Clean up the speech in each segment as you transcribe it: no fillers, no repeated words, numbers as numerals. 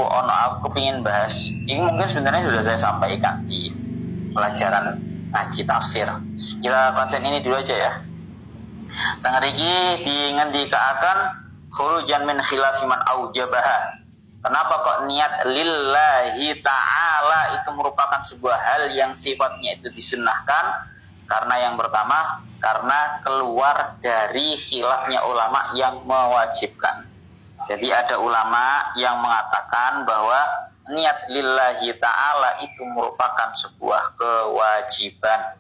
aku kepingin bahas. Ini mungkin sebenarnya sudah saya sampaikan di pelajaran ngaji tafsir. Kita konsen ini dulu aja ya. Tengah iki dingendikaken khurujan min khilafi man aujabaha. Kenapa kok niat lillahi ta'ala itu merupakan sebuah hal yang sifatnya itu disunnahkan? Karena yang pertama, karena keluar dari khilafnya ulama yang mewajibkan. Jadi ada ulama yang mengatakan bahwa niat lillahi ta'ala itu merupakan sebuah kewajiban.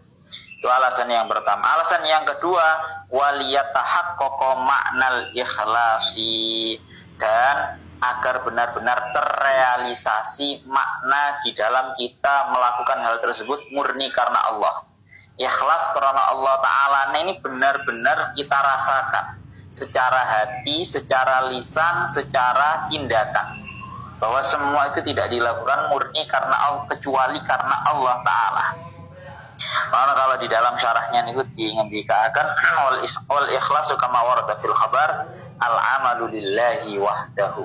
Itu alasan yang pertama. Alasan yang kedua, waliyatahaqqaqa ma'nal ikhlasi, dan agar benar-benar terrealisasi makna di dalam kita melakukan hal tersebut murni karena Allah. Ikhlas karena Allah Ta'ala. Nah, ini benar-benar kita rasakan secara hati, secara lisan, secara tindakan, bahwa semua itu tidak dilakukan murni karena Allah, kecuali karena Allah Ta'ala. Karena kalau di dalam syarahnya niku diingatkan wal ikhlasu kama warada fil khabar al amalu lillahi wahdahu.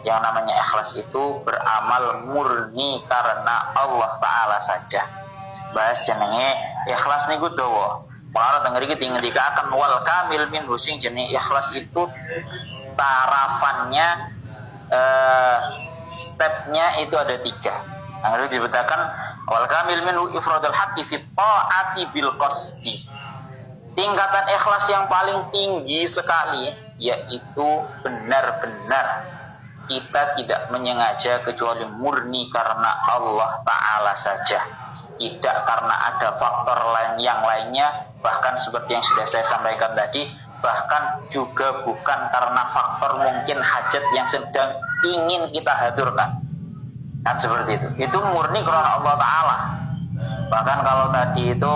Yang namanya ikhlas itu beramal murni karena Allah Ta'ala saja. Bahas jenenge ikhlas niku dawa. Para denger iki dingendikaken wal kamil min husing jenenge ikhlas itu tarafannya stepnya itu ada 3. Yang disebutkan wal kamil min ifradul haqqi fi ta'ati bil qasdi. Tingkatan ikhlas yang paling tinggi sekali yaitu benar-benar kita tidak menyengaja kecuali murni karena Allah Ta'ala saja. Tidak karena ada faktor lain yang lainnya, bahkan seperti yang sudah saya sampaikan tadi, bahkan juga bukan karena faktor mungkin hajat yang sedang ingin kita haturkan. Kan seperti itu murni karena Allah Ta'ala. Bahkan kalau tadi itu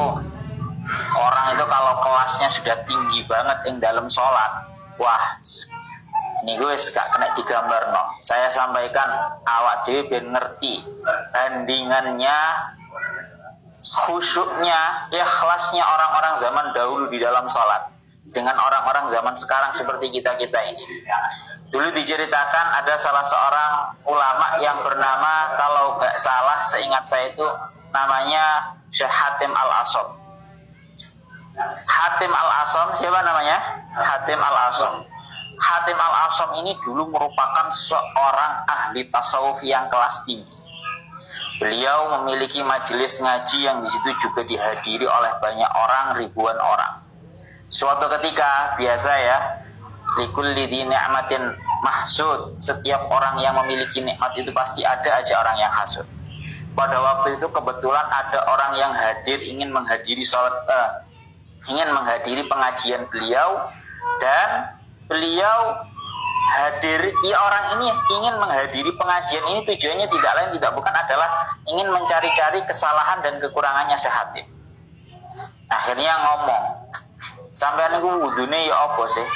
orang itu kalau kelasnya sudah tinggi banget yang dalam sholat, wah ini gue gak kena digambar no. Saya sampaikan awak dewe biar ngerti bandingannya khusyuknya, ikhlasnya orang-orang zaman dahulu di dalam sholat dengan orang-orang zaman sekarang seperti kita-kita ini. Dulu diceritakan ada salah seorang ulama yang bernama, kalau gak salah seingat saya itu namanya Syekh Hatim Al-Asham. Hatim Al-Asham, siapa namanya? Hatim Al-Asham. Hatim Al-Asham ini dulu merupakan seorang ahli tasawuf yang kelas tinggi. Beliau memiliki majelis ngaji yang di situ juga dihadiri oleh banyak orang, ribuan orang. Suatu ketika, biasa ya, likulli dzi ni'matin mahsud. Setiap orang yang memiliki nikmat itu pasti ada aja orang yang hasud. Pada waktu itu kebetulan ada orang yang hadir ingin menghadiri ingin menghadiri pengajian beliau, dan beliau hadir, orang ini ingin menghadiri pengajian ini tujuannya tidak lain tidak bukan adalah ingin mencari-cari kesalahan dan kekurangannya Syekh Hatim. Akhirnya ngomong, sampean niku wudune ya apa sih?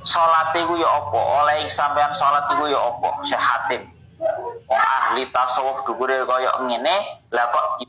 Salate iku ya apa? Oleh sampean salat iku ya apa? Syekh Hatim. Wong ahli tasawuf dukure kaya ngene, lah kok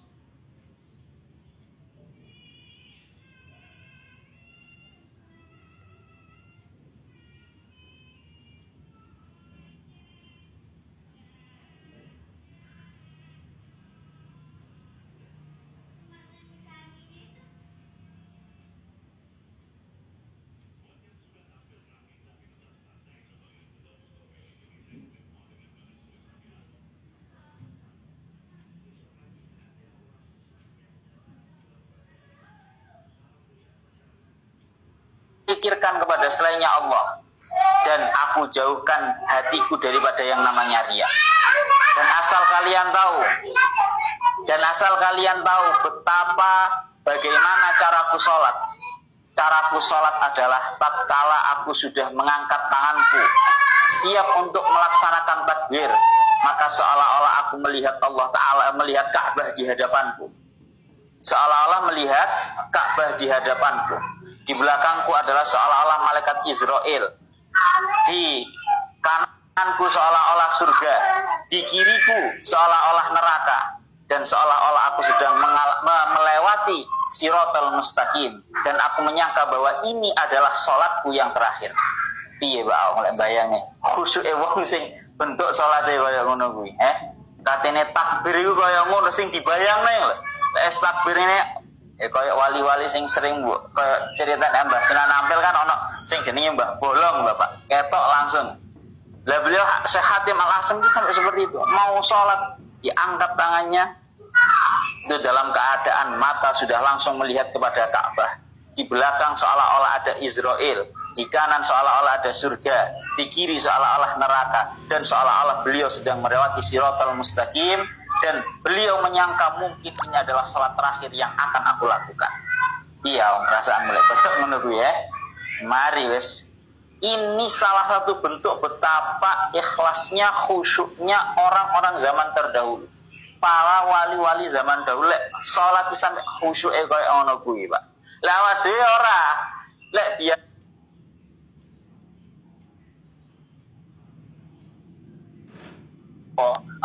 pikirkan kepada selainnya Allah, dan aku jauhkan hatiku daripada yang namanya riya. Dan asal kalian tahu betapa bagaimana caraku sholat. Caraku sholat adalah tatkala aku sudah mengangkat tanganku siap untuk melaksanakan takbir, maka seolah-olah aku melihat Allah Ta'ala, melihat Ka'bah di hadapanku. Seolah-olah melihat Ka'bah di hadapanku. Di belakangku adalah seolah-olah malaikat Israel. Di kananku seolah-olah surga. Di kiriku seolah-olah neraka. Dan seolah-olah aku sedang melewati Siratal Mustaqim. Dan aku menyangka bahwa ini adalah sholatku yang terakhir. Piye bae mulai bayange. Khusyuke wong sing bentuk salate kaya ngono kuwi. Katene takbir iku kaya ngono sing dibayangne lho. Es takbir ini kaya wali-wali sing sering kaya ceritane Mbah Sinan Ampel kan ono sing jenenge Mbah Bolong Bapak. Ketok langsung. Lah beliau Syekh Hatim Al-Asem itu sampai seperti itu. Mau sholat diangkat tangannya itu dalam keadaan mata sudah langsung melihat kepada Ka'bah. Di belakang seolah-olah ada Israel, di kanan seolah-olah ada surga, di kiri seolah-olah neraka, dan seolah-olah beliau sedang melewati Shiratal Mustaqim, dan beliau menyangka mungkin ini adalah salat terakhir yang akan aku lakukan. Iya, perasaan mulai menunggu ya. Mari wes. Ini salah satu bentuk betapa ikhlasnya, khusyuknya orang-orang zaman terdahulu. Para wali-wali zaman dahulu salat sampai khusyuke koyo ngono kuwi, Pak. Lah awake ora. Lek biar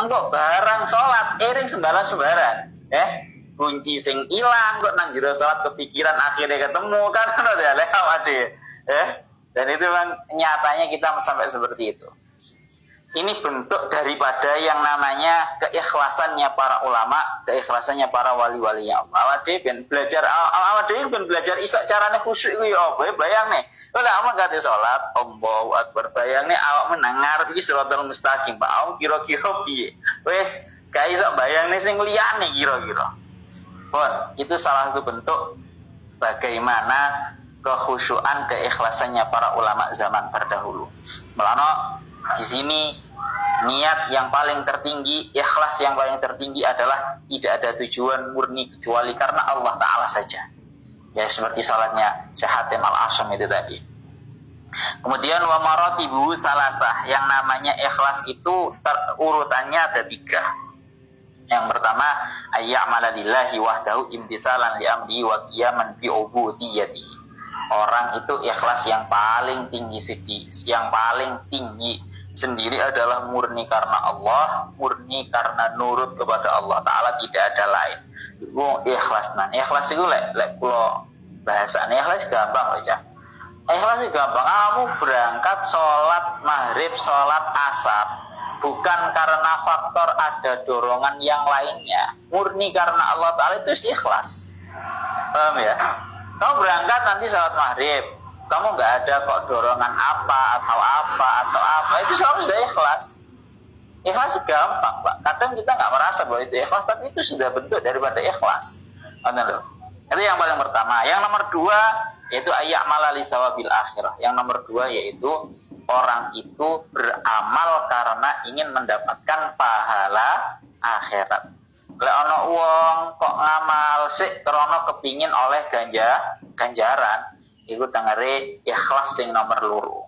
engkau barang sholat iring sembarang kunci sing ilang kok nang jero sholat kepikiran akhirnya ketemu kan ngono ya lek awake dan itu memang nyatanya kita sampai seperti itu. Ini bentuk daripada yang namanya keikhlasannya para ulama, keikhlasannya para wali-wali Allah. Awake ben belajar isak carane khusyuk kuwi apa bayangne. Lha awak kate salat, Allahu Akbar bayangne awak menangar iki Shiratal Mustaqim, Pak. Awak kira-kira piye? Wis gak iso bayangne sing liyane kira-kira. Pun itu salah satu bentuk bagaimana kekhusyuan, keikhlasannya para ulama zaman terdahulu. Melano di sini niat yang paling tertinggi, ikhlas yang paling tertinggi adalah tidak ada tujuan murni kecuali karena Allah Ta'ala saja. Ya seperti salatnya Syekh Hatim Al-Asem itu tadi. Kemudian wa maratibu salasah, yang namanya ikhlas itu urutannya ada 3. Yang pertama ayya'mala lillahi wahdahu imtisalan li amri wa qiyaman bi ubudiyyatihi. Orang itu ikhlas yang paling tinggi sendiri adalah murni karena Allah, murni karena nurut kepada Allah Ta'ala, tidak ada lain. Itu ikhlas. Ikhlas itu lek kula bahasane ikhlas gampang aja. Ikhlas itu gampang. Kamu berangkat sholat maghrib, sholat asar bukan karena faktor ada dorongan yang lainnya, murni karena Allah Ta'ala, itu ikhlas. Paham ya? Kamu berangkat nanti sholat maghrib, kamu nggak ada kok dorongan apa, itu selalu sudah ikhlas. Ikhlas gampang, Pak. Kadang kita nggak merasa bahwa itu ikhlas, tapi itu sudah bentuk daripada ikhlas. Itu yang paling pertama. Yang nomor 2 yaitu ayya'mala li sawabil akhirah. Yang nomor 2 yaitu orang itu beramal karena ingin mendapatkan pahala akhirat. Lek ana wong kok ngamal sik krana kepingin oleh ganjaran, iku tengere ikhlas sing nomor 2.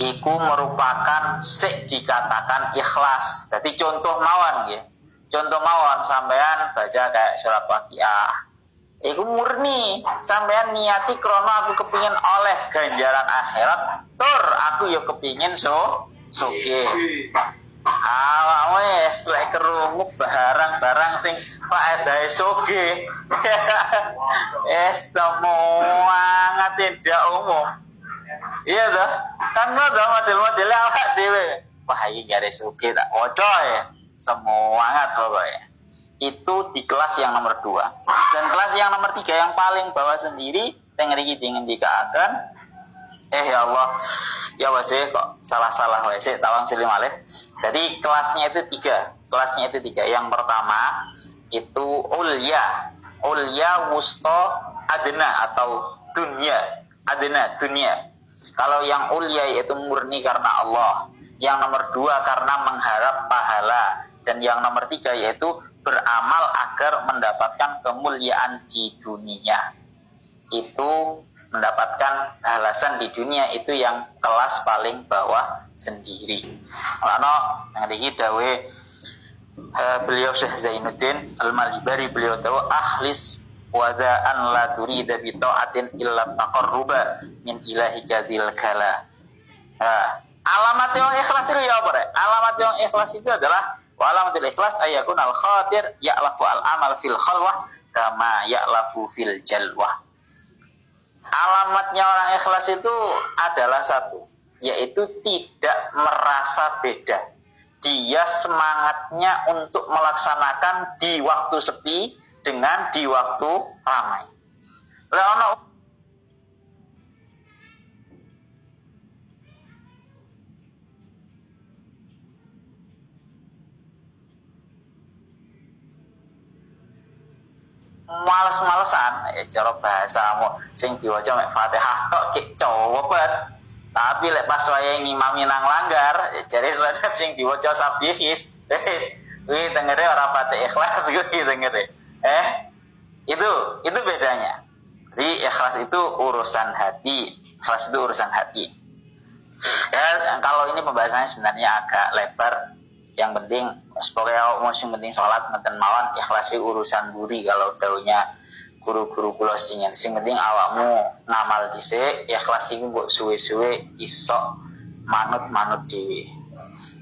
Iku merupakan sik dikatakan ikhlas. Jadi contoh mawon ya. Contoh mawon sampean baca kayak surat Waqiah. Iku murni sampean niati krono aku kepingin oleh ganjaran akhirat, tur aku yo kepingin soge. Wes lek kerungu barang-barang sing faedahe soge. Semua tidak umum. Iya dah, kan lo dah model-modelnya awak dewe. Wah ini gak ada suki tak ocoy ya. Semangat pokoknya. Itu di kelas yang nomor 2. Dan kelas yang nomor 3 yang paling bawah sendiri, tengeriki ingin dikatakan. Ya Allah, ya wase kok salah-salah wase tawang silim alih. Jadi kelasnya itu 3. Yang pertama itu ulya wusto adna atau dunia. Kalau yang ulia yaitu murni karena Allah, yang nomor 2 karena mengharap pahala, dan yang nomor 3 yaitu beramal agar mendapatkan kemuliaan di dunia. Itu mendapatkan balasan di dunia, itu yang kelas paling bawah sendiri. Karena yang dawe beliau Syekh Zainuddin Al-Malibari beliau tahu akhlis wada'an la turida bi ta'atin illa taqarruba min ilahika dzil kala. Alamat yang ikhlas itu ya apa? Alamat yang ikhlas itu adalah wa alamatul ikhlas ayakun al khatir ya'lafu al amal fil khalwah kama ya'lafu fil jalwah. Alamatnya orang ikhlas itu adalah satu, yaitu tidak merasa beda. Dia semangatnya untuk melaksanakan di waktu sepi dengan di waktu ramai. Leono males-malesan, cara bahasamu sing diwaca mek Fatihah kok kek cowet. Tapi lek pas wayahe ngimami nang langgar, jare sadap sing diwaca sabihis. Kuwi tengere ora pate ikhlas kuwi tengere. Itu bedanya. Jadi ikhlas itu urusan hati. Ikhlas itu urusan hati. Ya, kalau ini pembahasannya sebenarnya agak lebar. Yang penting pokoknya mau sing penting sholat ngeten mawon ikhlasi urusan buri kalau daunya guru-guru kula sing penting awakmu ngamal dhisik ikhlas iku mbok suwe-suwe iso manut-manut dhewe.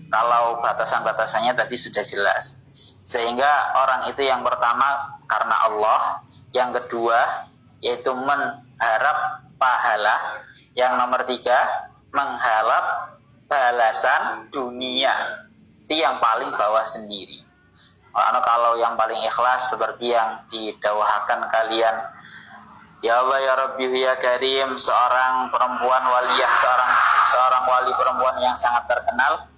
Kalau batasan-batasannya tadi sudah jelas. Sehingga orang itu yang pertama karena Allah, yang kedua yaitu mengharap pahala, yang nomor tiga mengharap balasan dunia. Itu yang paling bawah sendiri. Karena kalau yang paling ikhlas seperti yang didawahkan kalian, ya Allah ya Rabbi ya Karim, seorang perempuan waliyah, seorang wali perempuan yang sangat terkenal,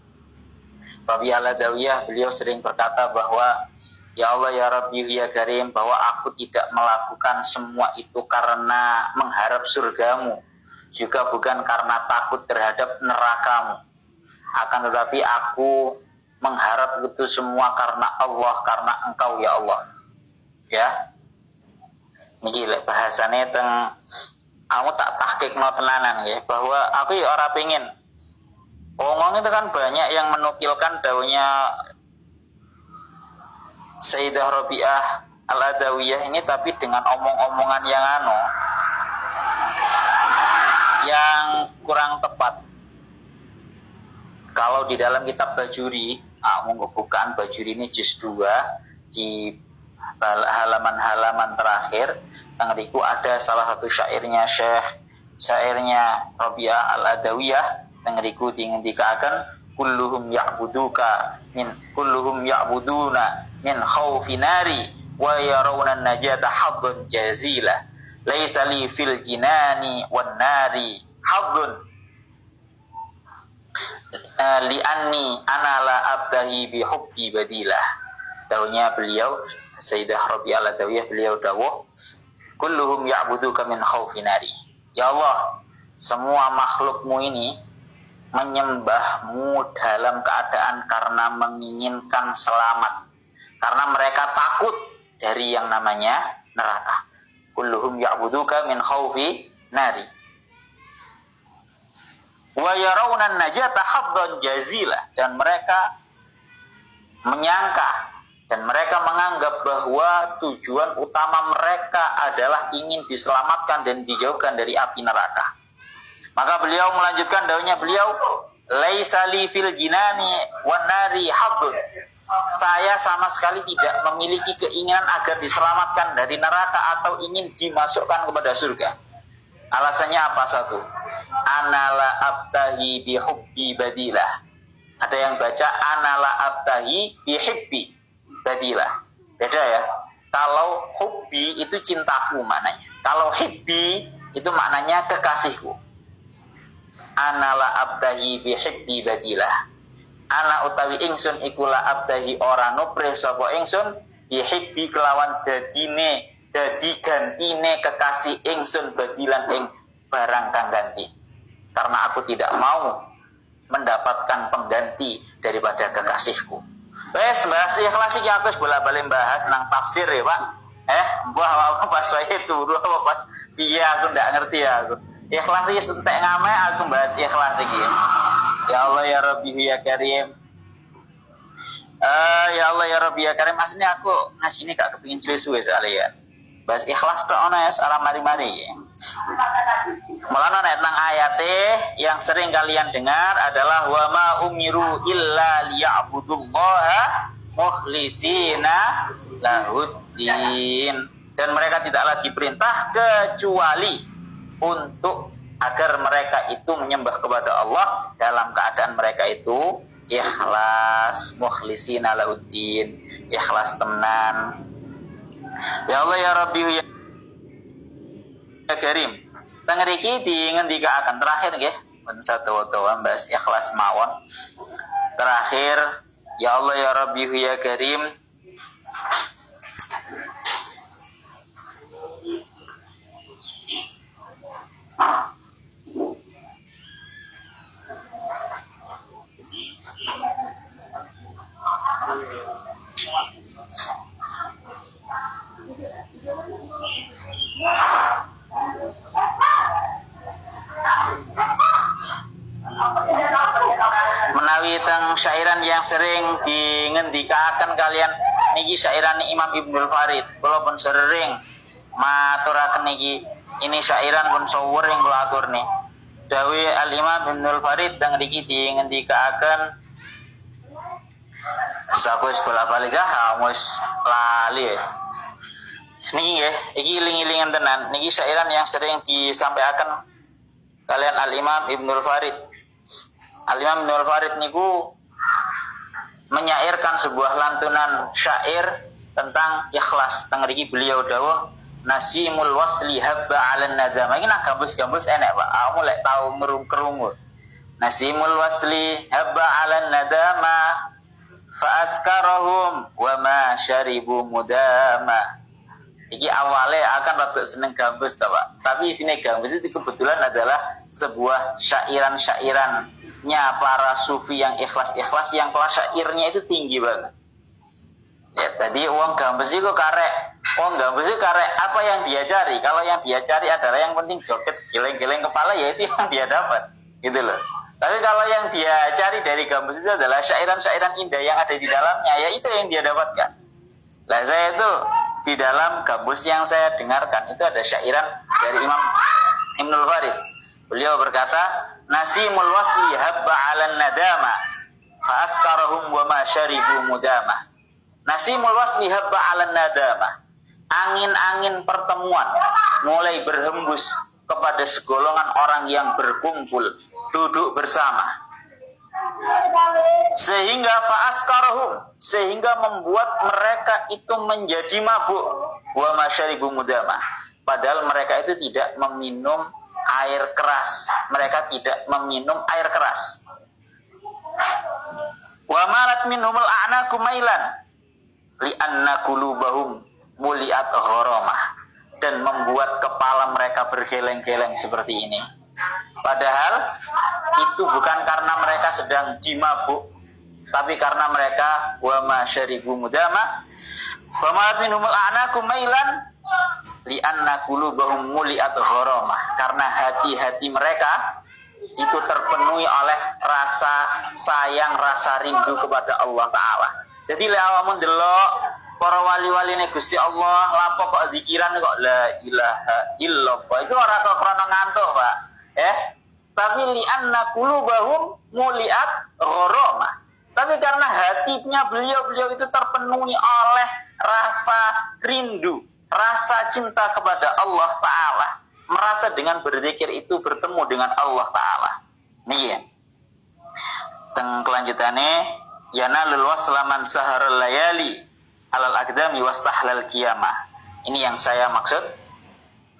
Rabbi Al-Adawiyah, beliau sering berkata bahwa ya Allah ya Rabbi ya Karim, bahwa aku tidak melakukan semua itu karena mengharap surgamu, juga bukan karena takut terhadap nerakamu, akan tetapi aku mengharap itu semua karena Allah, karena Engkau ya Allah. Ya, ini bahasanya teng, aku tak tahqiqno tenanan ya, bahwa aku ya ora pengin. Omong itu kan banyak yang menukilkan daunya Sayyidah Rabi'ah Al-Adawiyah ini, tapi dengan omong-omongan yang kurang tepat. Kalau di dalam kitab Bajuri, bukaan Bajuri ini juz 2 di halaman-halaman terakhir, tengeriku ada salah satu syairnya Rabi'ah Al-Adawiyah, tengeriku dikatakan kulluhum ya'buduna min khawfi nari wa yarawna najata haddun jazila laisa li fil jinani wan nari haddun li'anni ana la abdahi bi hubbi badilah. Dawuhnya beliau Sayyidah Rabi'ah Al-Adawiyah, beliau dawuh kulluhum ya'buduka min khawfi nari. Ya Allah, semua makhlukmu ini menyembahmu dalam keadaan karena menginginkan selamat, karena mereka takut dari yang namanya neraka. Kulluhum ya'buduka min khawfi nari wa yarawna najata haddan jazila, dan mereka menyangka dan mereka menganggap bahwa tujuan utama mereka adalah ingin diselamatkan dan dijauhkan dari api neraka. Maka beliau melanjutkan daunnya beliau, laisa li fil jinani wan nari haddun. Saya sama sekali tidak memiliki keinginan agar diselamatkan dari neraka atau ingin dimasukkan kepada surga. Alasannya apa? Satu, anala abtahi bihubbi badilah. Ada yang baca anala abtahi bihibbi badilah. Beda ya. Kalau hubbi itu cintaku maknanya. Kalau hibbi itu maknanya kekasihku. Anala abtahi bihibbi badilah. Ana utawi ingsun ikulah abtahi ora nupre sapa ingsun bihibbi kelawan dadi gantine kekasih ingsun badilan ing barang kang ganti. Karena aku tidak mau mendapatkan pengganti daripada kekasihku. Wes bahas ikhlas iki aku wis bola-bali bahas nang tafsir ya, Pak. Mbah apa pas wae turu apa pas piye aku ndak ngerti ya aku. Ikhlas iki entek ngame aku bahas ikhlas iki. Ya Allah ya Rabbi ya Karim. Ya Allah ya Rabbi ya Karim, aslinya aku ngasih ini gak kepingin suwe-suwe soalnya ya. Bas ikhlas tok ono ya salam mari-mari. Mulane nek nang ayate yang sering kalian dengar adalah wa ma umiru illa liya'budullaha mukhlisina lahuddin. Dan mereka tidaklah diperintah kecuali untuk agar mereka itu menyembah kepada Allah dalam keadaan mereka itu ikhlas, mukhlisina lahuddin, ikhlas tenan. Ya Allah ya Rabbi ya Karim. Tengriki dingendikaaken terakhir nggih, mun satu-satu bahas ikhlas mawon. Terakhir, ya Allah ya Rabbi ya Karim. Menawi teng syairan yang sering dingendikaken kalian niki syairan Imam Ibnul Farid. Kula pun sering maturaken niki, ini syairan pun sawering kula atur nih. Dawi Al Imam Ibnul Farid teng niki dingendikaken sapus bola-balik hamus lali. Niki nggih, iki iling-ilingan tenan. Niki syairan yang sering disampaikan kalian Al Imam Ibnul Farid. Al Imam Ibnul Farid niku menyairkan sebuah lantunan syair tentang ikhlas. Teng mriki beliau dawuh nasimul wasli habba 'alan nadama. Iki nak gambus-gambus enek, Pak. Aku lek tau ngerung-kerungu. Nasimul wasli habba 'alan nadama fa askarahum wa ma syaribu mudama. Iki awalnya akan rada seneng gambus ta, Pak. Tapi isine gambus itu kebetulan adalah sebuah syairan-syairannya para sufi yang ikhlas-ikhlas, yang kelas syairnya itu tinggi banget. Ya, tadi uang gambus itu karek apa yang dia cari? Kalau yang dia cari adalah yang penting joget geleng-geleng kepala, ya itu yang dia dapat, gitu loh. Tapi kalau yang dia cari dari gambus itu adalah syairan-syairan indah yang ada di dalamnya, ya itu yang dia dapatkan. Lah saya itu di dalam gambus yang saya dengarkan itu ada syairan dari Imam Ibnul Farid. Beliau berkata, nasimul wasli habba 'alan nadama fa askarahum wa ma syaribu mudama. Nasimul wasli habba 'alan nadama. Angin-angin pertemuan mulai berhembus kepada segolongan orang yang berkumpul, duduk bersama. Sehingga membuat mereka itu menjadi mabuk, wa ma syaribu mudama. Padahal mereka itu tidak meminum air keras. Mereka tidak meminum air keras. Wa malat minhumul a'naku mailan li'anna qulubahum muliat gharamah. Dan membuat kepala mereka bergeleng-geleng seperti ini. Padahal itu bukan karena mereka sedang dimabuk, tapi karena mereka wa ma syaribu mudama wa malat minhumul a'naku mailan li'anna qulubahum muliat gharamah. Karena hati-hati mereka itu terpenuhi oleh rasa sayang, rasa rindu kepada Allah Ta'ala. Jadi lek awakmu ndelok para wali-wali ne Gusti Allah lapo kok zikiran kok la ilaha illallah, itu ora kok krana ngantuk, Pak. Tapi li'anna qulubahum muliat gharamah. Tapi karena hatinya beliau itu terpenuhi oleh rasa rindu, rasa cinta kepada Allah Ta'ala. Merasa dengan berzikir itu bertemu dengan Allah Ta'ala. Nih ya. Teng kelanjutannya, yanalul waslaman saharul layali alal aqdami wastahlal qiyamah. Ini yang saya maksud.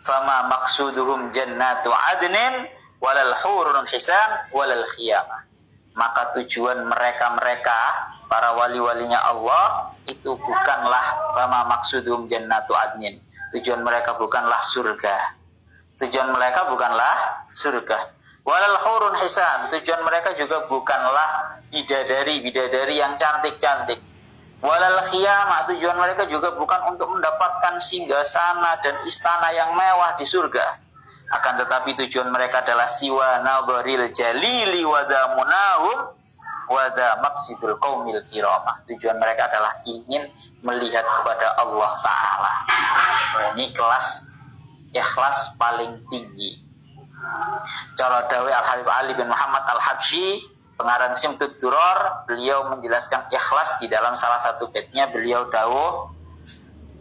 Fama maksuduhum jannatu adnin walal hurun hisan walal khiyamah. Maka tujuan mereka-mereka para wali-walinya Allah itu bukanlah fama maksuduhum jannatu adnin. Tujuan mereka bukanlah surga. Tujuan mereka bukanlah surga. Walal hurun hisan. Tujuan mereka juga bukanlah bidadari-bidadari yang cantik-cantik. Walal khiyamah. Tujuan mereka juga bukan untuk mendapatkan singgasana dan istana yang mewah di surga. akan tetapi tujuan mereka adalah siwa nadharil jalili wa damunahum wa da maqsidul qaumil kiramah. Tujuan mereka adalah ingin melihat kepada Allah Ta'ala. Ini kelas ikhlas paling tinggi. Cara dawe Al-Habib Ali bin Muhammad Al-Habsyi, pengarang Simtud Duror, beliau menjelaskan ikhlas di dalam salah satu baitnya. Beliau dawuh,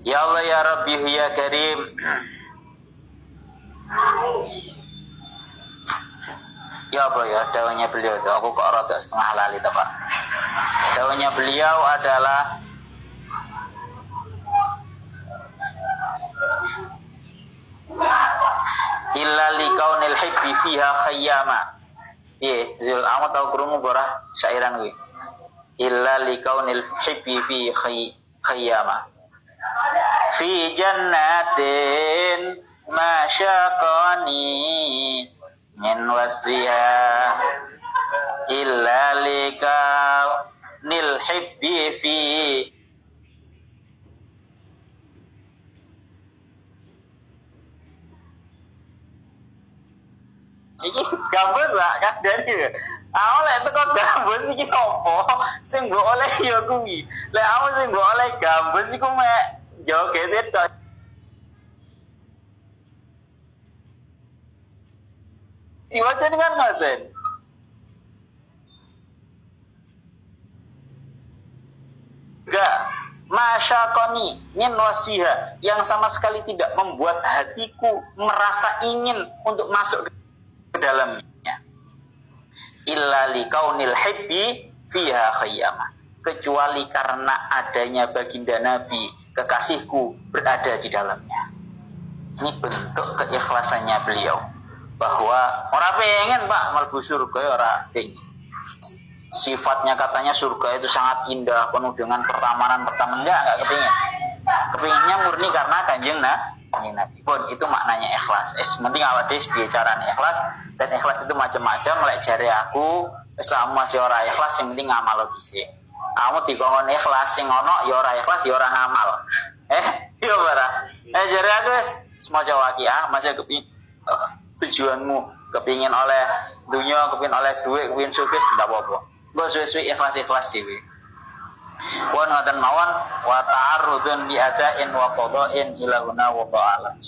ya Allah ya Rabbi ya Karim, ya apa ya dawanya beliau itu, aku kok rada setengah lali Pak. Dawanya beliau adalah illa likaunil hibbi fiha khayyama. Iya, Zul, kamu tahu krungu borah syairan kuwi. Illa likaunil hibbi fi khayyama. Fi jannatin masyaqani min wasfiha illa likaunil hibbi fi. Iki gambus lah kan dari aku lek teko gambus iki opo sing mbok oleh ya kuwi. Lek aku sing mbok oleh gambus iku mek joget tok. Diwaca kan ngoten. Enggak masyaqani min wasiha, yang sama sekali tidak membuat hatiku merasa ingin untuk masuk ke dalamnya. Illa likaunil hibbi fiha khayyamah, kecuali karena adanya baginda Nabi kekasihku berada di dalamnya. Ini bentuk keikhlasannya beliau, bahwa orang pengen Pak mlebu surga ya ora pengen. Sifatnya katanya surga itu sangat indah, penuh dengan pertamanan enggak kepingin. Kepinginnya murni karena kanjeng Nabi pun, itu maknanya ikhlas. Penting awak dhewe carane ikhlas, dan ikhlas itu macam-macam. Lek jare aku sama si ora ikhlas, sing penting ngamal dhisik. Kamu dikongkon ikhlas, sing ono ya ora ikhlas ya ora ngamal. Iya bara. Jare aku wis semoga waqiah, masih kepingin tujuanmu kepingin oleh dunia, kepingin oleh duit, kepingin sukses, tidak apa-apa. Mbok suwe-suwe ikhlas-ikhlas dhewe. Wa ngaten mawon wa ta'arrudun bi ada'in wa qada'in ilahuna wa ta'ala.